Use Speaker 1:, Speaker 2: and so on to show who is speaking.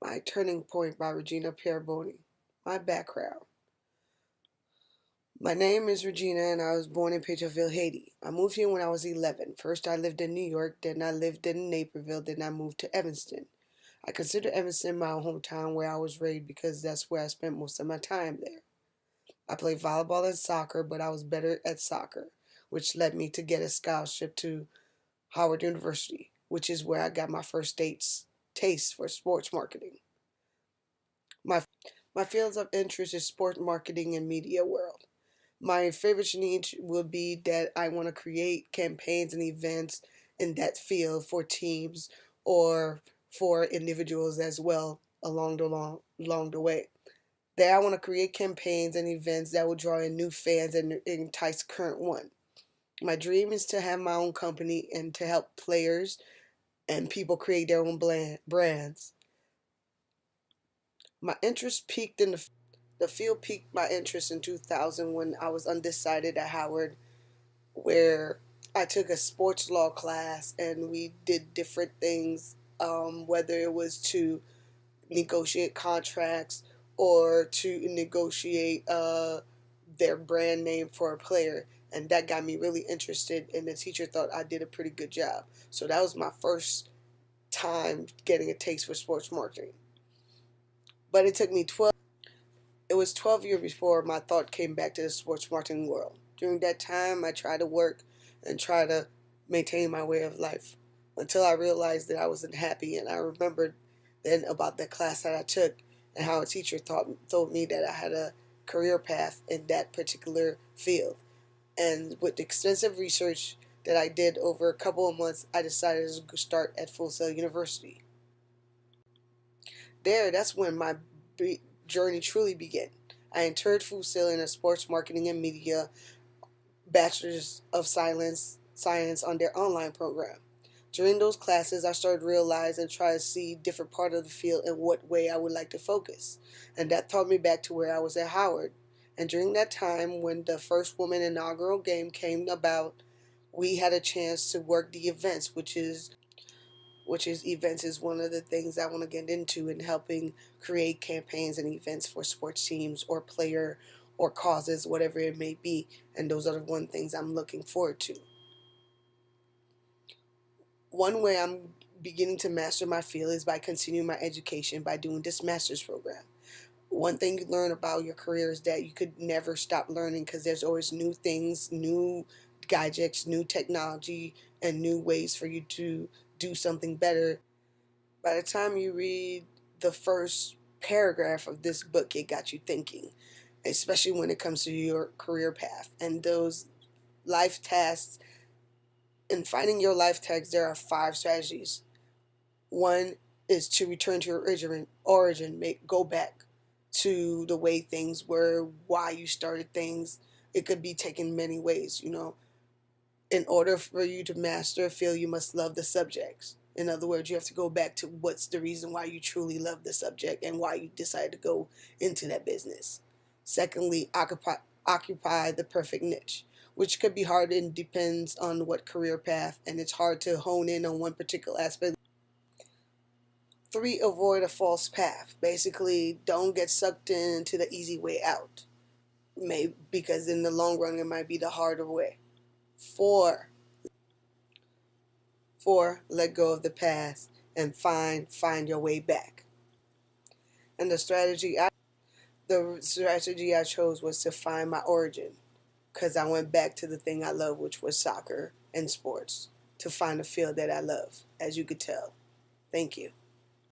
Speaker 1: My Turning Point by Regina Pierboni. My background. My name is Regina and I was born in Peterville, Haiti. I moved here when I was 11. First I lived in New York, then I lived in Naperville, then I moved to Evanston. I consider Evanston my hometown where I was raised because that's where I spent most of my time there. I played volleyball and soccer, but I was better at soccer, which led me to get a scholarship to Howard University, which is where I got my first taste for sports marketing. My my fields of interest is sport marketing and media world. My favorite niche would be that I want to create campaigns and events in that field for teams or for individuals as well along the way. That I want to create campaigns and events that will draw in new fans and entice current one. My dream is to have my own company and to help players and people create their own brands. My interest peaked in the field peaked my interest in 2000 when I was undecided at Howard, where I took a sports law class and we did different things, whether it was to negotiate contracts or to negotiate their brand name for a player. And that got me really interested, and the teacher thought I did a pretty good job. So that was my first time getting a taste for sports marketing. But it was 12 years before my thought came back to the sports marketing world. During that time, I tried to work and try to maintain my way of life until I realized that I wasn't happy. And I remembered then about the class that I took and how a teacher told me that I had a career path in that particular field. And with extensive research that I did over a couple of months, I decided to start at Full Sail University. That's when my journey truly began. I entered Full Sail in a sports marketing and media bachelor's of science on their online program. During those classes, I started to realize and try to see different part of the field and what way I would like to focus. And that taught me back to where I was at Howard. And during that time, when the first woman inaugural game came about, we had a chance to work the events, which is events is one of the things I want to get into in helping create campaigns and events for sports teams or player or causes, whatever it may be. And those are the one things I'm looking forward to. One way I'm beginning to master my field is by continuing my education by doing this master's program. One thing you learn about your career is that you could never stop learning because there's always new things, new gadgets, new technology, and new ways for you to do something better. By the time you read the first paragraph of this book, it got you thinking, especially when it comes to your career path and those life tasks. In finding your life tasks, there are 5 strategies. One is to return to your origin, go back to the way things were, why you started things. It could be taken many ways. In order for you to master a field, you must love the subjects. In other words, you have to go back to what's the reason why you truly love the subject and why you decided to go into that business. Secondly, occupy the perfect niche, which could be hard and depends on what career path, and it's hard to hone in on one particular aspect. Three, avoid a false path. Basically, don't get sucked into the easy way out, because in the long run, it might be the harder way. Four, let go of the past and find your way back. And the strategy I chose was to find my origin, because I went back to the thing I love, which was soccer and sports, to find a field that I love, as you could tell. Thank you.